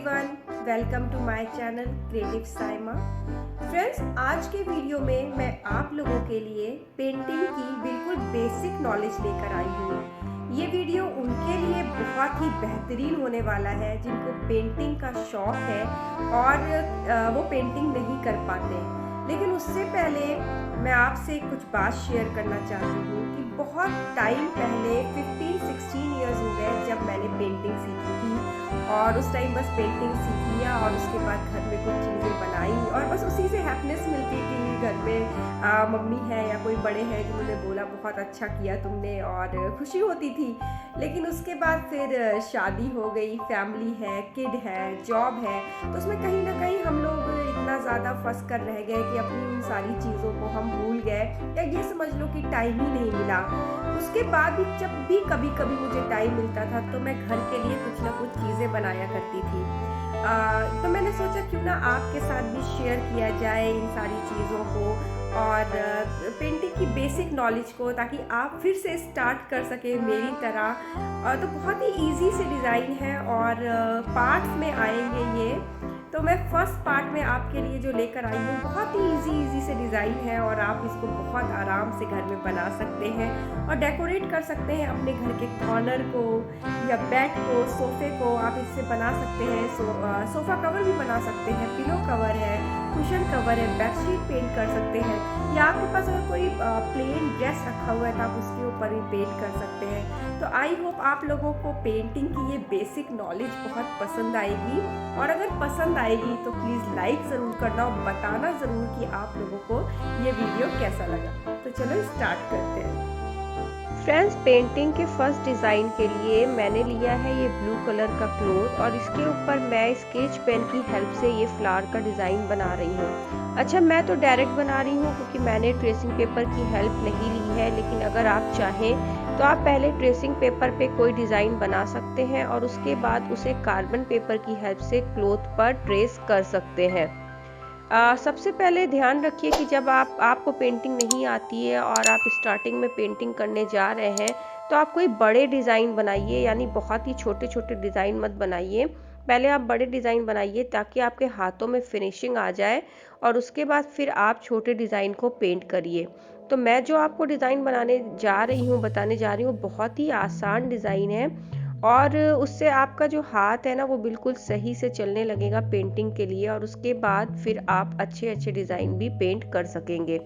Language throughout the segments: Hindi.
Everyone, welcome to my channel Creative Saima. Friends, आज के वीडियो में मैं आप लोगों के लिए पेंटिंग की बिल्कुल बेसिक नॉलेज लेकर आई हूँ। ये वीडियो उनके लिए बहुत ही बेहतरीन होने वाला है जिनको पेंटिंग का शौक है और वो पेंटिंग नहीं कर पाते। लेकिन उससे पहले मैं आपसे कुछ बात शेयर करना चाहती हूँ कि बहुत टाइम पहले 15-16 इयर्स हो गए जब मैंने पेंटिंग सीखी थी और उस टाइम बस पेंटिंग सीख लिया और उसके बाद घर में कुछ चीज़ें बनाई और बस उसी से हैप्पीनेस मिलती थी। घर में मम्मी है या कोई बड़े हैं जिन्होंने बोला बहुत अच्छा किया तुमने और खुशी होती थी। लेकिन उसके बाद फिर शादी हो गई, फैमिली है, किड है, जॉब है, तो उसमें कहीं ना कहीं हम लोग इतना ज़्यादा फंस कर रह गए कि अपनी उन सारी चीज़ों को हम भूल गए या ये समझ लो कि टाइम ही नहीं मिला। उसके बाद भी जब भी कभी कभी मुझे टाइम मिलता था तो मैं घर के लिए कुछ ना कुछ चीज़ें बनाया करती थी। तो मैंने सोचा क्यों ना आपके साथ भी शेयर किया जाए इन सारी चीज़ों को और पेंटिंग की बेसिक नॉलेज को, ताकि आप फिर से स्टार्ट कर सके मेरी तरह। तो बहुत ही इजी से डिज़ाइन है और पार्ट्स में आएंगे ये। तो मैं फर्स्ट पार्ट में आपके लिए जो लेकर आई हूँ बहुत ही इजी से डिज़ाइन है और आप इसको बहुत आराम से घर में बना सकते हैं और डेकोरेट कर सकते हैं अपने घर के कॉर्नर को या बेड को, सोफे को आप इससे बना सकते हैं। सोफ़ा कवर भी बना सकते हैं, पिलो कवर है, कुशन कवर है, बेडशीट पेंट कर सकते हैं या आपके पास अगर कोई प्लेन ड्रेस रखा हुआ है तो आप उसके ऊपर भी पेंट कर सकते हैं। तो आई होप आप लोगों को पेंटिंग की ये बेसिक नॉलेज बहुत पसंद आएगी और अगर पसंद आएगी तो प्लीज़ लाइक ज़रूर करना और बताना ज़रूर कि आप लोगों को ये वीडियो कैसा लगा। तो चलो स्टार्ट करते हैं। फ्रेंड्स, पेंटिंग के फर्स्ट डिज़ाइन के लिए मैंने लिया है ये ब्लू कलर का क्लॉथ और इसके ऊपर मैं स्केच पेन की हेल्प से ये फ्लावर का डिज़ाइन बना रही हूँ। अच्छा, मैं तो डायरेक्ट बना रही हूँ क्योंकि मैंने ट्रेसिंग पेपर की हेल्प नहीं ली है, लेकिन अगर आप चाहें तो आप पहले ट्रेसिंग पेपर पे कोई डिज़ाइन बना सकते हैं और उसके बाद उसे कार्बन पेपर की हेल्प से क्लॉथ पर ट्रेस कर सकते हैं। सबसे पहले ध्यान रखिए कि जब आपको पेंटिंग नहीं आती है और आप स्टार्टिंग में पेंटिंग करने जा रहे हैं तो आप कोई बड़े डिज़ाइन बनाइए, यानी बहुत ही छोटे छोटे डिज़ाइन मत बनाइए। पहले आप बड़े डिज़ाइन बनाइए ताकि आपके हाथों में फिनिशिंग आ जाए और उसके बाद फिर आप छोटे डिज़ाइन को पेंट करिए। तो मैं जो आपको डिज़ाइन बताने जा रही हूँ बहुत ही आसान डिज़ाइन है और उससे आपका जो हाथ है ना वो बिल्कुल सही से चलने लगेगा पेंटिंग के लिए और उसके बाद फिर आप अच्छे अच्छे डिज़ाइन भी पेंट कर सकेंगे।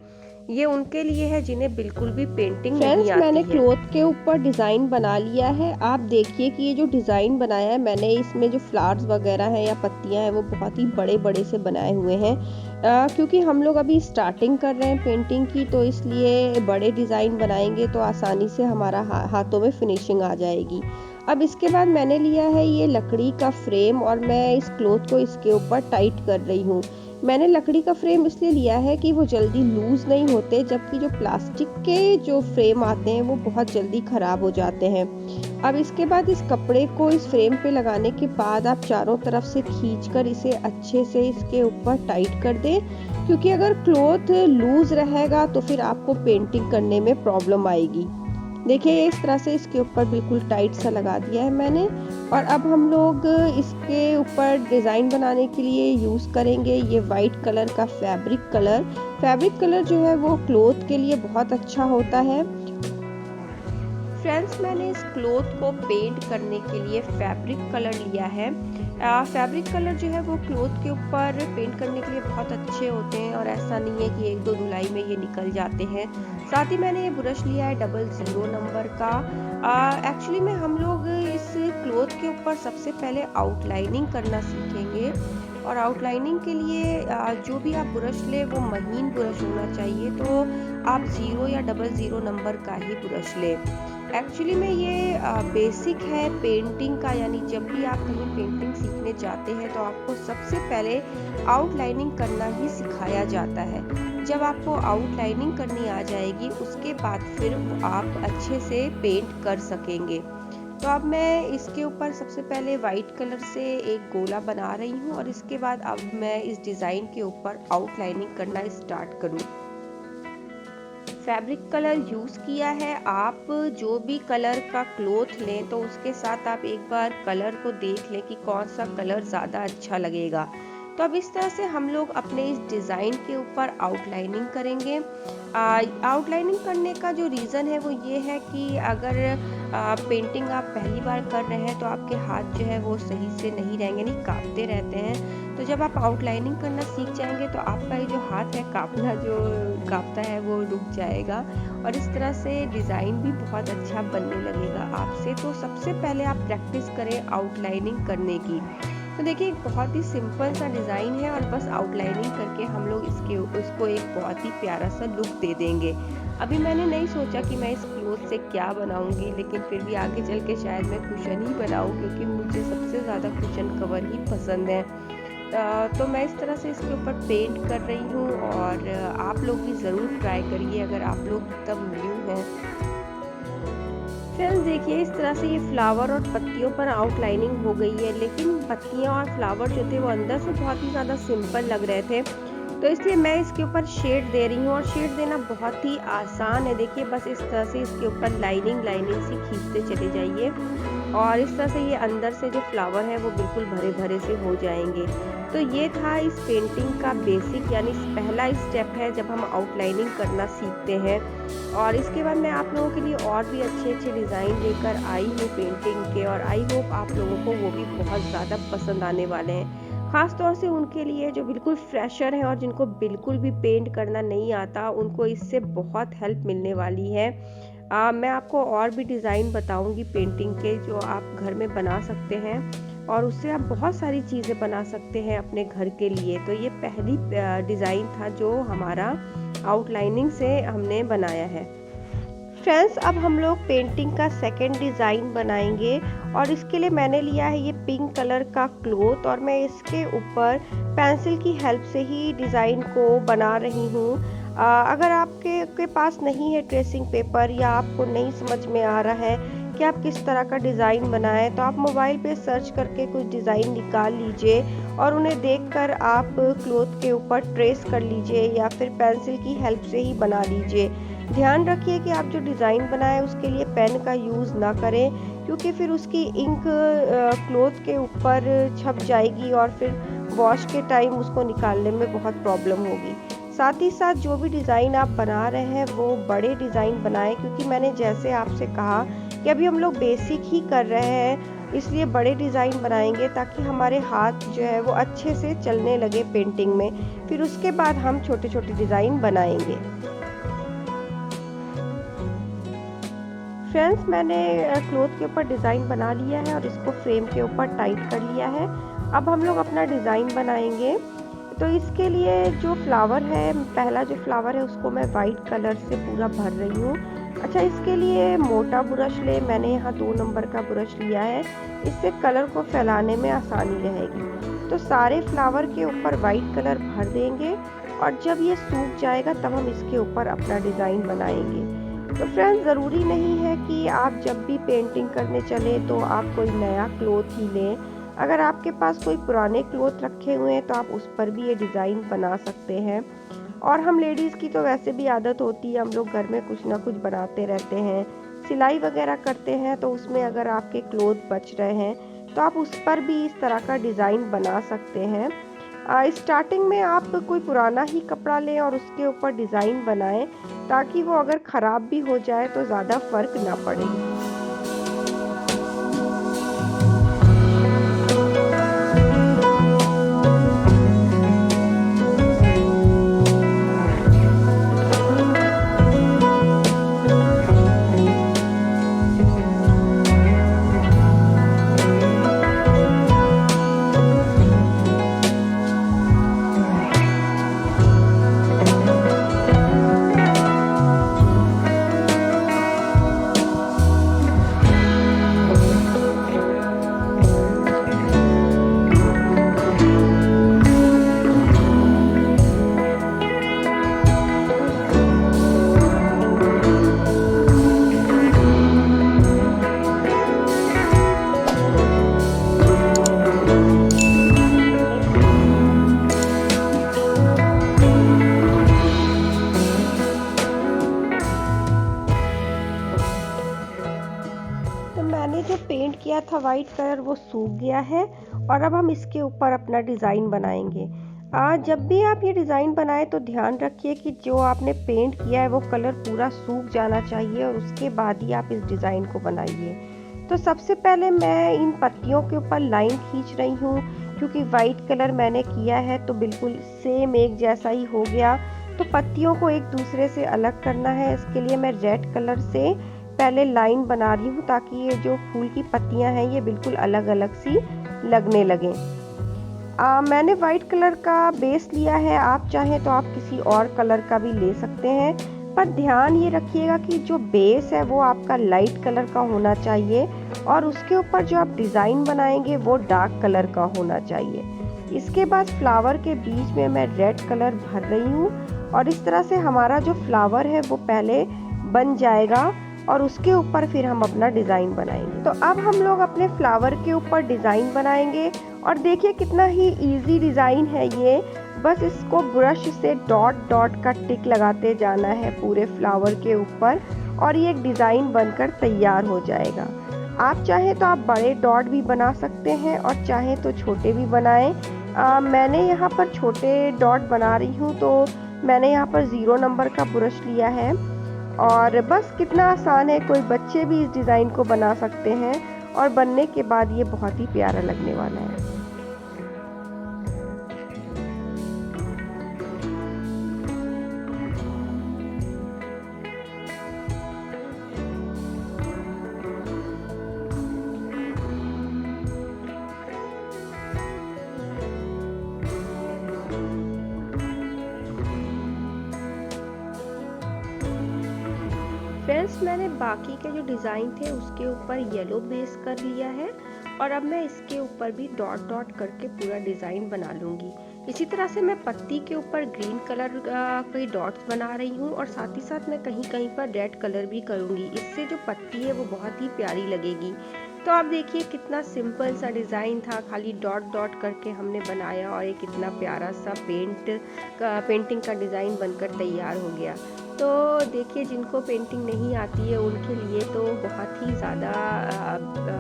ये उनके लिए है जिन्हें बिल्कुल भी पेंटिंग नहीं आती है। मैंने क्लॉथ के ऊपर डिज़ाइन बना लिया है। आप देखिए कि ये जो डिज़ाइन बनाया है मैंने, इसमें जो फ्लावर्स वगैरह हैं या पत्तियां हैं वो बहुत ही बड़े बड़े से बनाए हुए हैं। क्योंकि हम लोग अभी स्टार्टिंग कर रहे हैं पेंटिंग की, तो इसलिए बड़े डिज़ाइन बनाएंगे तो आसानी से हमारा हाथों में फिनिशिंग आ जाएगी। अब इसके बाद मैंने लिया है ये लकड़ी का फ्रेम और मैं इस क्लॉथ को इसके ऊपर टाइट कर रही हूँ। मैंने लकड़ी का फ्रेम इसलिए लिया है कि वो जल्दी लूज नहीं होते, जबकि जो प्लास्टिक के जो फ्रेम आते हैं वो बहुत जल्दी खराब हो जाते हैं। अब इसके बाद इस कपड़े को इस फ्रेम पे लगाने के बाद आप चारों तरफ से खींचकर इसे अच्छे से इसके ऊपर टाइट कर दें, क्योंकि अगर क्लॉथ लूज रहेगा तो फिर आपको पेंटिंग करने में प्रॉब्लम आएगी। देखिए इस तरह से इसके ऊपर बिल्कुल टाइट सा लगा दिया है मैंने। और अब हम लोग इसके ऊपर डिज़ाइन बनाने के लिए यूज़ करेंगे ये वाइट कलर का फैब्रिक कलर जो है वो क्लॉथ के लिए बहुत अच्छा होता है। फ्रेंड्स, मैंने इस क्लॉथ को पेंट करने के लिए फैब्रिक कलर लिया है। फैब्रिक कलर जो है वो क्लॉथ के ऊपर पेंट करने के लिए बहुत अच्छे होते हैं और ऐसा नहीं है कि 1-2 धुलाई में ये निकल जाते हैं। साथ ही मैंने ये ब्रश लिया है 00 नंबर का। एक्चुअली में हम लोग इस क्लॉथ के ऊपर सबसे पहले आउटलाइनिंग करना सीखेंगे और आउटलाइनिंग के लिए जो भी आप ब्रश ले वो महीन ब्रश होना चाहिए, तो आप 0 या 00 नंबर का ही ब्रश ले। एक्चुअली में ये बेसिक है पेंटिंग का, यानी जब भी आप कहीं पेंटिंग सीखने जाते हैं तो आपको सबसे पहले आउटलाइनिंग करना ही सिखाया जाता है। जब आपको आउटलाइनिंग करनी आ जाएगी उसके बाद फिर आप अच्छे से पेंट कर सकेंगे। तो अब मैं इसके ऊपर सबसे पहले वाइट कलर से एक गोला बना रही हूँ और इसके बाद अब मैं इस डिज़ाइन के ऊपर आउटलाइनिंग करना स्टार्ट करूँ। फैब्रिक कलर यूज़ किया है। आप जो भी कलर का क्लॉथ लें तो उसके साथ आप एक बार कलर को देख लें कि कौन सा कलर ज़्यादा अच्छा लगेगा। तो अब इस तरह से हम लोग अपने इस डिज़ाइन के ऊपर आउटलाइनिंग करेंगे। आउटलाइनिंग करने का जो रीज़न है वो ये है कि अगर पेंटिंग आप पहली बार कर रहे हैं तो आपके हाथ जो है वो सही से नहीं रहेंगे, नहीं काँपते रहते हैं। तो जब आप आउटलाइनिंग करना सीख जाएंगे तो आपका ये जो हाथ है काँपना जो काँपता है वो रुक जाएगा और इस तरह से डिज़ाइन भी बहुत अच्छा बनने लगेगा आपसे। तो सबसे पहले आप प्रैक्टिस करें आउटलाइनिंग करने की। तो देखिए एक बहुत ही सिंपल सा डिज़ाइन है और बस आउटलाइनिंग करके हम लोग इसको एक बहुत ही प्यारा सा लुक दे देंगे। अभी मैंने नहीं सोचा कि मैं इस क्लॉथ से क्या बनाऊंगी, लेकिन फिर भी आगे चल के शायद मैं कुशन ही बनाऊं क्योंकि मुझे सबसे ज़्यादा कुशन कवर ही पसंद है। तो मैं इस तरह से इसके ऊपर पेंट कर रही हूँ और आप लोग भी ज़रूर ट्राई करिए अगर आप लोग तब न्यू हैं। फ्रेंड्स देखिए इस तरह से ये फ्लावर और पत्तियों पर आउटलाइनिंग हो गई है, लेकिन पत्तियाँ और फ्लावर जो थे वो अंदर से बहुत ही ज़्यादा सिंपल लग रहे थे। तो इसलिए मैं इसके ऊपर शेड दे रही हूँ और शेड देना बहुत ही आसान है। देखिए बस इस तरह से इसके ऊपर लाइनिंग सी खींचते चले जाइए और इस तरह से ये अंदर से जो फ्लावर है वो बिल्कुल भरे भरे से हो जाएंगे। तो ये था इस पेंटिंग का बेसिक, यानी पहला स्टेप है जब हम आउटलाइनिंग करना सीखते हैं। और इसके बाद मैं आप लोगों के लिए और भी अच्छे अच्छे डिज़ाइन लेकर आई हूँ पेंटिंग के और आई होप आप लोगों को वो भी बहुत ज़्यादा पसंद आने वाले हैं। ख़ास तौर से उनके लिए जो बिल्कुल फ्रेशर हैं और जिनको बिल्कुल भी पेंट करना नहीं आता, उनको इससे बहुत हेल्प मिलने वाली है। मैं आपको और भी डिज़ाइन बताऊंगी पेंटिंग के जो आप घर में बना सकते हैं और उससे आप बहुत सारी चीज़ें बना सकते हैं अपने घर के लिए। तो ये पहली डिज़ाइन था जो हमारा आउटलाइनिंग से हमने बनाया है। फ्रेंड्स अब हम लोग पेंटिंग का सेकंड डिज़ाइन बनाएंगे और इसके लिए मैंने लिया है ये पिंक कलर का क्लॉथ और मैं इसके ऊपर पेंसिल की हेल्प से ही डिज़ाइन को बना रही हूँ। अगर आपके पास नहीं है ट्रेसिंग पेपर या आपको नहीं समझ में आ रहा है कि आप किस तरह का डिज़ाइन बनाएं, तो आप मोबाइल पे सर्च करके कुछ डिज़ाइन निकाल लीजिए और उन्हें देखकर आप क्लॉथ के ऊपर ट्रेस कर लीजिए या फिर पेंसिल की हेल्प से ही बना लीजिए। ध्यान रखिए कि आप जो डिज़ाइन बनाए उसके लिए पेन का यूज़ ना करें क्योंकि फिर उसकी इंक क्लॉथ के ऊपर छप जाएगी और फिर वॉश के टाइम उसको निकालने में बहुत प्रॉब्लम होगी। साथ ही साथ जो भी डिज़ाइन आप बना रहे हैं वो बड़े डिज़ाइन बनाएं क्योंकि मैंने जैसे आपसे कहा कि अभी हम लोग बेसिक ही कर रहे हैं, इसलिए बड़े डिज़ाइन बनाएंगे ताकि हमारे हाथ जो है वो अच्छे से चलने लगे पेंटिंग में। फिर उसके बाद हम छोटे छोटे डिज़ाइन बनाएंगे। फ्रेंड्स मैंने क्लॉथ के ऊपर डिज़ाइन बना लिया है और इसको फ्रेम के ऊपर टाइट कर लिया है। अब हम लोग अपना डिज़ाइन बनाएंगे। तो इसके लिए जो फ्लावर है, पहला जो फ्लावर है उसको मैं वाइट कलर से पूरा भर रही हूँ। अच्छा इसके लिए मोटा ब्रश ले, मैंने यहाँ 2 नंबर का ब्रश लिया है, इससे कलर को फैलाने में आसानी रहेगी। तो सारे फ्लावर के ऊपर वाइट कलर भर देंगे और जब ये सूख जाएगा तब हम इसके ऊपर अपना डिज़ाइन बनाएंगे। तो फ्रेंड्स ज़रूरी नहीं है कि आप जब भी पेंटिंग करने चले तो आप कोई नया क्लॉथ ही लें। अगर आपके पास कोई पुराने क्लॉथ रखे हुए हैं तो आप उस पर भी ये डिज़ाइन बना सकते हैं। और हम लेडीज़ की तो वैसे भी आदत होती है, हम लोग घर में कुछ ना कुछ बनाते रहते हैं, सिलाई वगैरह करते हैं, तो उसमें अगर आपके क्लॉथ बच रहे हैं तो आप उस पर भी इस तरह का डिज़ाइन बना सकते हैं। स्टार्टिंग में आप कोई पुराना ही कपड़ा लें और उसके ऊपर डिज़ाइन बनाएं ताकि वो अगर ख़राब भी हो जाए तो ज़्यादा फ़र्क ना पड़े। था वाइट कलर वो सूख गया है और अब हम इसके ऊपर अपना डिज़ाइन बनाएंगे। जब भी आप ये डिज़ाइन बनाएं तो ध्यान रखिए कि जो आपने पेंट किया है वो कलर पूरा सूख जाना चाहिए और उसके बाद ही आप इस डिज़ाइन को बनाइए। तो सबसे पहले मैं इन पत्तियों के ऊपर लाइन खींच रही हूँ, क्योंकि वाइट कलर मैंने किया है तो बिल्कुल सेम एक जैसा ही हो गया। तो पत्तियों को एक दूसरे से अलग करना है, इसके लिए मैं रेड कलर से पहले लाइन बना रही हूँ ताकि ये जो फूल की पत्तियाँ हैं ये बिल्कुल अलग अलग सी लगने लगें। मैंने वाइट कलर का बेस लिया है, आप चाहें तो आप किसी और कलर का भी ले सकते हैं, पर ध्यान ये रखिएगा कि जो बेस है वो आपका लाइट कलर का होना चाहिए और उसके ऊपर जो आप डिज़ाइन बनाएंगे वो डार्क कलर का होना चाहिए। इसके बाद फ्लावर के बीच में मैं रेड कलर भर रही हूँ और इस तरह से हमारा जो फ्लावर है वो पहले बन जाएगा और उसके ऊपर फिर हम अपना डिज़ाइन बनाएंगे। तो अब हम लोग अपने फ्लावर के ऊपर डिज़ाइन बनाएंगे और देखिए कितना ही इजी डिज़ाइन है ये। बस इसको ब्रश से डॉट डॉट का टिक लगाते जाना है पूरे फ्लावर के ऊपर और ये एक डिज़ाइन बनकर तैयार हो जाएगा। आप चाहें तो आप बड़े डॉट भी बना सकते हैं और चाहें तो छोटे भी बनाएं। मैंने यहाँ पर छोटे डॉट बना रही हूँ तो मैंने यहाँ पर 0 नंबर का ब्रश लिया है और बस कितना आसान है, कोई बच्चे भी इस डिज़ाइन को बना सकते हैं और बनने के बाद ये बहुत ही प्यारा लगने वाला है। फ्रेंड्स, मैंने बाकी के जो डिज़ाइन थे उसके ऊपर येलो बेस कर लिया है और अब मैं इसके ऊपर भी डॉट डॉट करके पूरा डिज़ाइन बना लूँगी। इसी तरह से मैं पत्ती के ऊपर ग्रीन कलर के डॉट्स बना रही हूँ और साथ ही साथ मैं कहीं कहीं पर रेड कलर भी करूँगी। इससे जो पत्ती है वो बहुत ही प्यारी लगेगी। तो आप देखिए कितना सिंपल सा डिज़ाइन था, खाली डॉट डॉट करके हमने बनाया और ये कितना प्यारा सा पेंटिंग का डिज़ाइन बनकर तैयार हो गया। तो देखिए जिनको पेंटिंग नहीं आती है उनके लिए तो बहुत ही ज़्यादा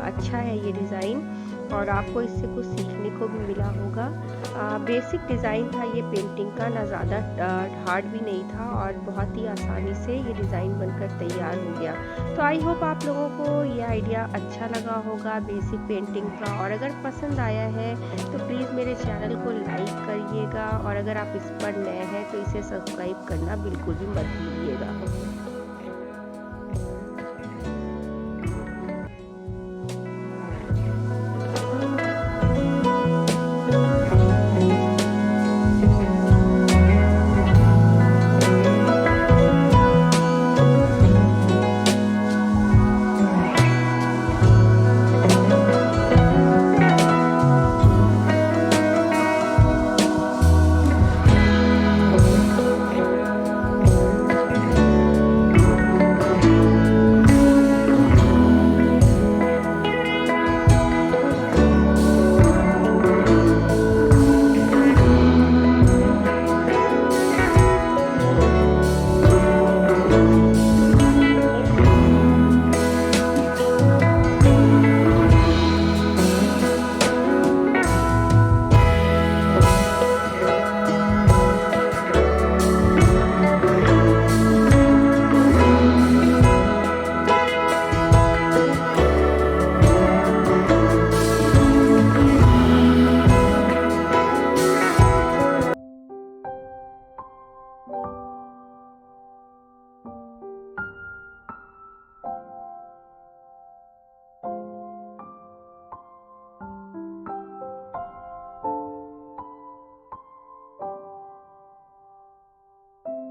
अच्छा है ये डिज़ाइन और आपको इससे कुछ सीखने को भी मिला होगा। बेसिक डिज़ाइन था ये पेंटिंग का, ना ज़्यादा हार्ड भी नहीं था और बहुत ही आसानी से ये डिज़ाइन बनकर तैयार हो गया। तो आई होप आप लोगों को ये आइडिया अच्छा लगा होगा बेसिक पेंटिंग का, और अगर पसंद आया है तो प्लीज़ मेरे चैनल को लाइक करिएगा और अगर आप इस पर नए हैं तो इसे सब्सक्राइब करना बिल्कुल भी मत भूलिएगा।